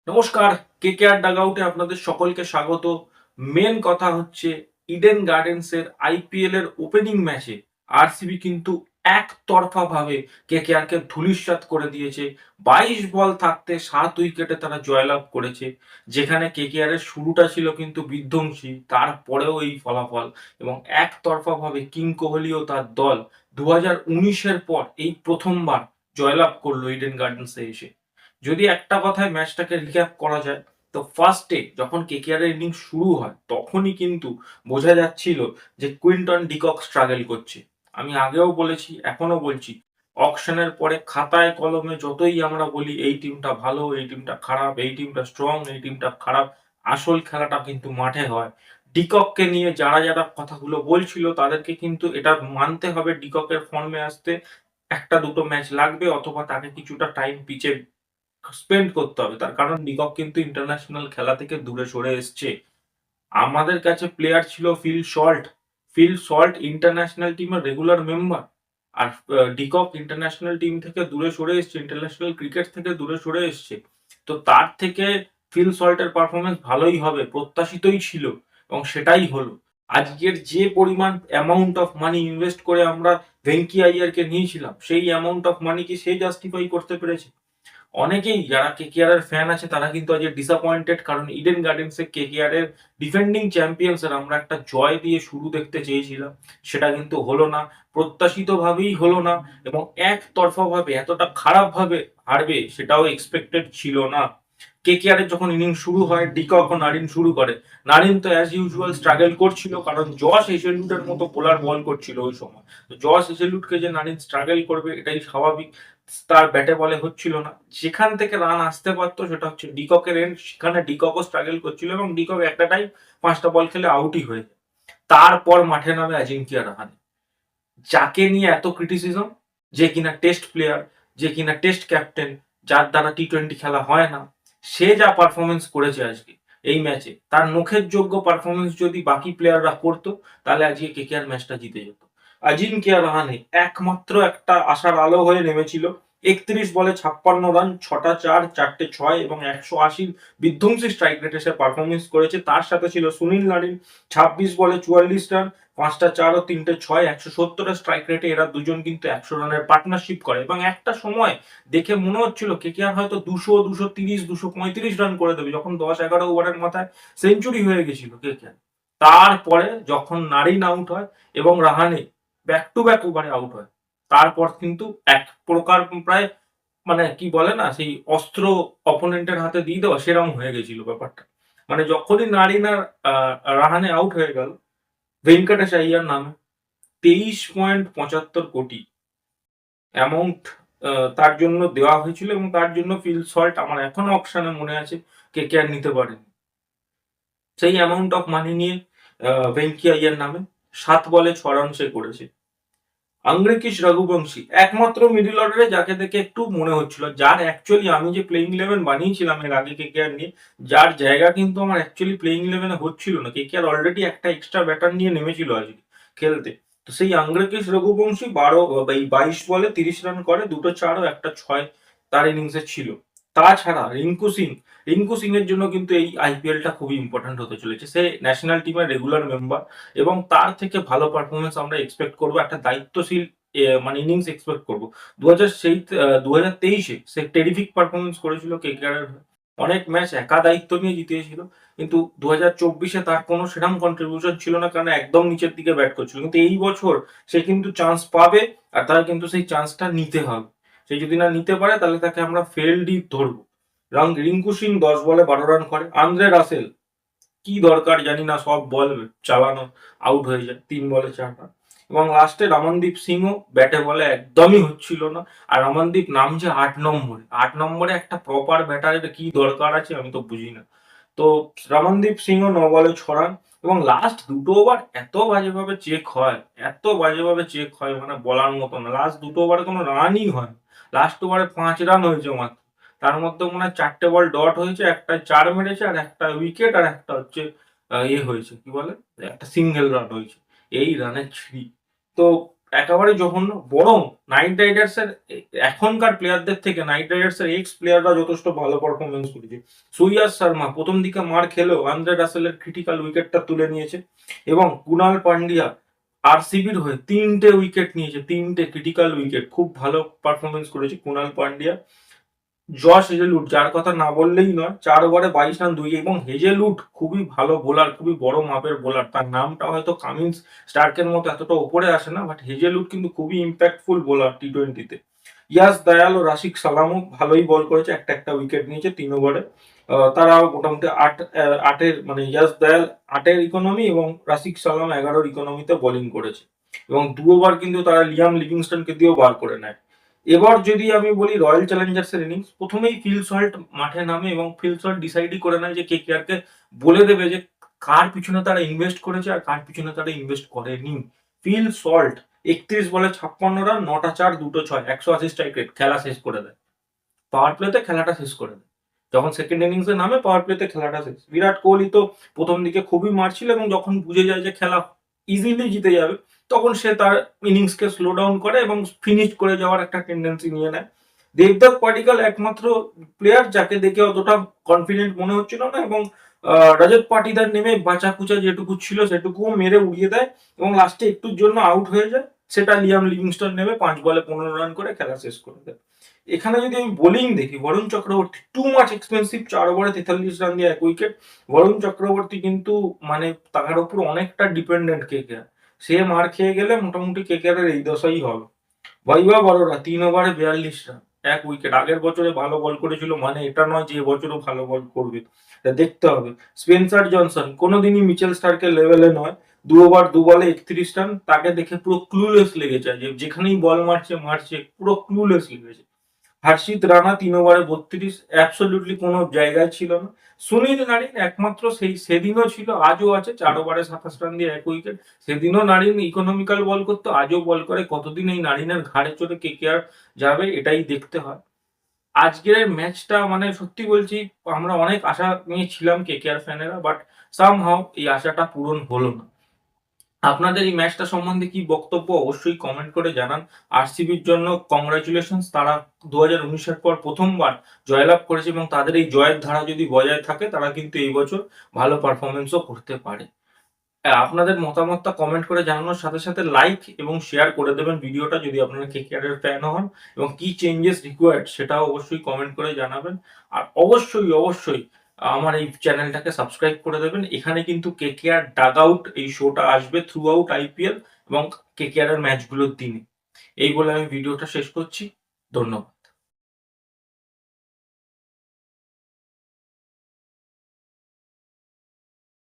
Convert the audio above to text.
নমস্কার, কেকেআর ডাগআউটে আপনাদের সকলকে স্বাগত। মেন কথা হচ্ছে ইডেন গার্ডেন্সের আইপিএল এর ওপেনিং ম্যাচে আরসিবি কিন্তু একতরফাভাবে কেকেআরকে ধূলিসাৎ করে দিয়েছে। ২২ বল থাকতে ৭ উইকেটে তারা জয়লাভ করেছে। যেখানে কেকেআর এর শুরুটা ছিল কিন্তু বিধ্বংসী, তারপরেও এই ফলাফল এবং একতরফাভাবে কিং কোহলি ও তার দল ২০১৯ এর পর এই প্রথমবার জয়লাভ করলো ইডেন গার্ডেন্সে এসে। যদি একটা কথায় ম্যাচটাকে রিক্যাপ করা যায়, তো ফার্স্টে যখন কেকেআর এর ইনিংস শুরু হয় তখনই কিন্তু বোঝা যাচ্ছিল যে কুইন্টন ডিকক স্ট্রাগল করছে। আমি আগেও বলেছি, এখনো বলছি, অকশনের পরে খাতায় কলমে যতই আমরা বলি এই টিমটা ভালো, এই টিমটা খারাপ, এই টিমটা স্ট্রং, এই টিমটা খারাপ, আসল খেলাটা কিন্তু মাঠে হয়। ডিকককে নিয়ে যারা যারা কথাগুলো বলছিল তাদেরকে কিন্তু এটা মানতে হবে, ডিককের ফর্মে আসতে একটা দুটো ম্যাচ লাগবে অথবা তাকে কিছুটা টাইম পিচে স্পেন্ড করতে হবে। তার কারণ ডিকক কিন্তু ইন্টারন্যাশনাল খেলা থেকে দূরে সরে এসছে। আমাদের কাছে প্লেয়ার ছিল Phil Salt. Phil Salt international টিমের রেগুলার মেম্বার। আর ডিকক ইন্টারন্যাশনাল টিম থেকে দূরে সরে এসছে, ইন্টারন্যাশনাল ক্রিকেট থেকে দূরে সরে এসছে। তো তার থেকে ফিল সল্টের পারফরমেন্স ভালোই হবে, প্রত্যাশিতই ছিল এবং সেটাই হলো। আজকের যে পরিমাণ অ্যামাউন্ট অফ মানি ইনভেস্ট করে আমরা ভেঙ্কি আইয়ারকে নিয়েছিলাম, সেই অ্যামাউন্ট অফ মানি কি সে জাস্টিফাই করতে পেরেছে? অনেকেই যারা কেকেআর এর ফ্যান আছে তারা কিন্তু আজ ডিসঅ্যাপয়েন্টেড, কারণ ইডেন গার্ডেন্সে কেকেআর এর ডিফেন্ডিং চ্যাম্পিয়ন্স এর আমরা একটা জয় দিয়ে শুরু দেখতে চেয়েছিলাম, সেটা কিন্তু হলো না, প্রত্যাশিত ভাবেই হলো না এবং একতরফা ভাবে এতটা খারাপ ভাবে হারবে সেটাও এক্সপেক্টেড ছিল না। কেকেআর এর যখন ইনিংস শুরু হয়, ডিকক ও নারিন শুরু করে। নারিন তো অ্যাজ ইউজুয়াল স্ট্রাগল করছিল, কারণ জশ হেজেলউডের মতো বোলার বল করছিল ওই সময়। তো জশ হেজেলউডকে যে নারিন স্ট্রাগল করবে এটাই স্বাভাবিক। তার ব্যাটে বলে হচ্ছিল না। যেখান থেকে রান আসতে পারতো সেটা হচ্ছে ডিককের এন্ড, সেখানে ডিককও স্ট্রাগল করছিল এবং ডিকক একটা টাইম ৫টা বল খেলে আউটই হয়ে যায়। তারপর মাঠে নামে অজিঙ্কিয়া রাহানে, যাকে নিয়ে এত ক্রিটিসিজম, যে কিনা টেস্ট প্লেয়ার, যে কিনা টেস্ট ক্যাপ্টেন, যার দ্বারা টি-20 খেলা হয় না, সে যা পারফরমেন্স করেছে আজকে এই ম্যাচে, তার মুখের যোগ্য পারফরমেন্স যদি বাকি প্লেয়াররা করতো তাহলে আজকে কেকেআর ম্যাচটা জিতে যেত। অজিঙ্কিয়া রাহানে একমাত্র একটা আশার আলো হয়ে নেমেছিল। ৩১ বলে ৫৬ রান, ৬টা ৪, ৪টে ৬ এবং ১৮০ বিধ্বংসী স্ট্রাইক রেটে সে পারফরমেন্স করেছে। তার সাথে ছিল সুনীল নারিন, ২৬ বলে ৪৪ রান, ৫টা ৪ ও ৩টে ৬, ১৭০ স্ট্রাইক রেটে এরা দুজন কিন্তু ১০০ রানের পার্টনারশিপ করে এবং একটা সময় দেখে মনে হচ্ছিল কেকেআর হয়তো ২০০, ২৩০, ২৩৫ রান করে দেবে, যখন ১০-১১ ওভারের মাথায় সেঞ্চুরি হয়ে গেছিল কেকেআর। তারপরে যখন নারিন আউট হয় এবং রাহানে ব্যাক টু ব্যাক ওভারে আউট হয়, তারপর কিন্তু এক প্রকার প্রায় মানে কি বলে না, সেই অস্ত্র অপোনেন্টের হাতে দিয়ে দেওয়া সেরকম হয়ে গেছিল ব্যাপারটা। মানে যখনই নারিন আর রাহানে আউট হয়ে গেল, ভেঙ্কটেশ আইয়ার নামে ২৩.৭৫ কোটি অ্যামাউন্ট তার জন্য দেওয়া হয়েছিল এবং তার জন্য ফিল সল্ট, আমার এখনো অকশনে মনে আছে, কেকেআর নিতে পারেনি। সেই অ্যামাউন্ট অফ মানি নিয়ে ভেঙ্কি আইয়ার নামে ৭ বলে ৬ রান সে করেছে। আংরিকিশ রঘুবংশী একমাত্র মিডল অর্ডারে যাকে দেখে একটু মনে হচ্ছিল, যার অ্যাকচুয়ালি আমি যে প্লেইং ইলেভেন বানিয়েছিলাম এর আগে কেকেআর নিয়ে, যার জায়গা কিন্তু আমার অ্যাকচুয়ালি প্লেইং ইলেভেনে হচ্ছিল না। কেকেআর অলরেডি একটা এক্সট্রা ব্যাটার নিয়ে নেমেছিল আজকে খেলতে। তো সেই আংরিকিশ রঘুবংশী ২২ বলে ৩০ রান করে, দুটো ৪ ও একটা ৬ তার ইনিংসে ছিল। তাছাড়া রিঙ্কু সিং এর জন্য কিন্তু এই আইপিএলটা খুবই ইম্পর্টেন্ট হতে চলেছে। সে ন্যাশনাল টিমের রেগুলার মেম্বার এবং তার থেকে ভালো পারফরমেন্স আমরা এক্সপেক্ট করবো, একটা দায়িত্বশীল মানে ইনিংস এক্সপেক্ট করবো। ২০২৩-এ সে টেরিফিক পারফরমেন্স করেছিল কেকেআর এর হয়ে। অনেক ম্যাচ একা দায়িত্ব নিয়ে জিতিয়েছিল, কিন্তু ২০২৪-এ তার কোনো সেরকম কন্ট্রিবিউশন ছিল না, কারণ একদম নিচের দিকে ব্যাট করছিল। কিন্তু এই বছর সে কিন্তু চান্স পাবে আর তার কিন্তু সেই চান্সটা নিতে হবে। সে যদি না নিতে পারে তাহলে তাকে আমরা ফেলডই ধরবো। রিঙ্কু সিং ১০ বলে ১২ রান করে। আন্দ্রে রাসেল কি দরকার জানি না, সব বল চালানো আউট হয়ে যায়, ৩ বলে ৪ রান। এবং লাস্টে রমনদীপ সিংও ব্যাটে বলে একদমই হচ্ছিল না। আর রমনদীপ নামছে ৮ নম্বরে। ৮ নম্বরে একটা প্রপার ব্যাটারের কি দরকার আছে আমি তো বুঝি না। তো রমনদীপ সিংও ৯ বলে ৬ রান এবং লাস্ট দুটো ওভার এত বাজেভাবে চেক হয়, এত বাজেভাবে চেক হয় মানে বলার মতো না। লাস্ট দুটো ওভারে কোনো রানই হয় না। লাস্ট ওভারে ৫ রান হয়েছে মাত্র। তার মধ্যে মনে হয় ৪টে বল ডট হয়েছে, একটা ৪ মেরেছে আর একটা উইকেট আর একটা হচ্ছে হয়েছে কি বলে, একটা সিঙ্গেল রান হয়েছে। এই রানের ছিঁড়ি। তো একেবারে জঘন্য, বরং নাইট রাইডার্সের এখনকার প্লেয়ারদের থেকে নাইট রাইডার্সের এক্স প্লেয়াররা যথেষ্ট ভালো পারফরমেন্স করেছে। সৈয়াদ শর্মা প্রথম দিকে মার খেলেও আন্দ্রে রাসেলের ক্রিটিক্যাল উইকেটটা তুলে নিয়েছে এবং কুনাল পান্ডিয়া আরসিবির হয়ে 3টে উইকেট নিয়েছে, 3টে ক্রিটিক্যাল উইকেট, খুব ভালো পারফরমেন্স করেছে কুনাল পান্ডিয়া। জশ হেজেলউড যার কথা না বললেই নয়, 4 ওভারে 22 রান 2, এবং হেজেলউড খুবই ভালো বোলার, খুবই বড় মাপের বোলার। তার নামটা হয়তো কামিন্স স্টার্কের মতো এতটা উপরে আসে না, বাট হেজেলউড কিন্তু খুবই ইম্প্যাক্টফুল বোলার টি-20-তে। ইয়াস দয়াল ও রাশিক সালামও ভালোই বল করেছে, একটা উইকেট নিয়েছে 3 ওভারে। তারাও মোটামুটি আটের মানে ইয়াস দয়াল 8-এর ইকোনমি এবং রাশিক সালাম 11-এর ইকোনমিতে বোলিং করেছে, এবং 2 ওভার কিন্তু তারা লিয়াম লিভিংস্টনকে দিয়েও বার করে নেয়। এবার যদি আমি বলি রয়্যাল চ্যালেঞ্জার্সের ইনিংস, প্রথমেই ফিল সল্ট মাঠে নামে এবং ফিল সল্ট ডিসাইডই করে নেয় যে কেকেআরকে বলে দেবে যে কার পিছনে তারা ইনভেস্ট করেছে আর কার পিছনে তারা ইনভেস্ট করেনি। ফিল সল্ট 31 বলে 56 রান, 9টা 4, 2টো 6, 180 স্ট্রাইক রেট, খেলা শেষ করে দেয়। পাওয়ার প্লেতে খেলাটা শেষ করে দেয়। যখন সেকেন্ড ইনিংসে নামে পাওয়ার প্লেতে খেলাটা শেষ। বিরাট কোহলি তো প্রথম দিকে খুবই মারছিল এবং যখন বুঝে যায় যে খেলা ইজিলি জিতে যাবে, তখন সে তার ইনিংসকে স্লো ডাউন করে এবং ফিনিশ করে যাওয়ার একটা টেন্ডেন্সি নিয়ে নেয়। দেবদত্ত পাডিক্কাল একমাত্র প্লেয়ার যাকে দেখে অতটা কনফিডেন্ট মনে হচ্ছিল না, এবং রজত পাটিদার নেমে বাঁচা কুচা যেটুকু ছিল সেটুকুও মেরে উড়িয়ে দেয় এবং লাস্টে একটুর জন্য আউট হয়ে যায়। সেটা লিয়াম লিভিংস্টন নেমে 5 বলে 15 রান করে খেলা শেষ করে দেয়। এখানে যদি আমি বোলিং দেখি, Varun Chakravarthy too much expensive, 4 ওভারে 43 রান দিয়ে 1 উইকেট। বরুণ চক্রবর্তী কিন্তু মানে তার উপর অনেকটা ডিপেন্ডেন্ট কেকেআর। সে মার খেয়ে গেলে মোটামুটি কেকেআর এর এই দশাই হবে। বৈভব অরোরা 3 ওভারে 42 রান, 1 উইকেট। আগের বছরে ভালো বল করেছিল মানে এটা নয় যে এবছরও ভালো বল করবে, দেখতে হবে। স্পেন্সার জনসন কোনোদিনই মিচেল স্টার্কের লেভেলে নয়, 2 ওভার 2 বলে 31 রান। তাকে দেখে পুরো ক্লুলেস লেগেছে, যে যেখানেই বল মারছে পুরো ক্লুলেস লেগেছে। হর্ষিত রানা 3 ওভারে 32, অ্যাবসলিউটলি কোনো জায়গায় ছিল না। সুনীল নারিন একমাত্র সেদিনও ছিল, আজও আছে, 4 ওভারে 27 রান দিয়ে 1 উইকেট। সেদিনও নারিন ইকোনমিক্যাল বল করতো, আজও বল করে। কতদিন এই নারিনের ঘাড়ে চড়ে কেকেআর যাবে এটাই দেখতে হয়। আজকের ম্যাচটা মানে সত্যি বলছি, আমরা অনেক আশা নিয়ে ছিলাম কেকেআর ফ্যানেরা, বাট সামহাউ এই আশাটা পূরণ হলো না। আপনাদের এই ম্যাচটা সম্বন্ধে কি বক্তব্য অবশ্যই কমেন্ট করে জানান। আরসিবির জন্য কংগ্রাচুলেশনস, তারা 2019-এর পর প্রথমবার জয়লাভ করেছে এবং তাদের এই জয়ের ধারা যদি বজায় থাকে তারা কিন্তু এই বছর ভালো পারফরমেন্সও করতে পারে। আপনাদের মতামতটা কমেন্ট করে জানানোর সাথে সাথে লাইক এবং শেয়ার করে দেবেন ভিডিওটা যদি আপনারা কেকেআর এর ফ্যান হন, এবং কি চেঞ্জেস রিকোয়ার্ড সেটাও অবশ্যই কমেন্ট করে জানাবেন। আর অবশ্যই আমার এই চ্যানেলটাকে সাবস্ক্রাইব করে দেবেন। এখানে কিন্তু কেকেআর ডাগ আউট এই শোটা আসবে থ্রু আউট আইপিএল এবং কেকেআর এর ম্যাচগুলোর দিনে। এই বলে আমি ভিডিওটা শেষ করছি। ধন্যবাদ।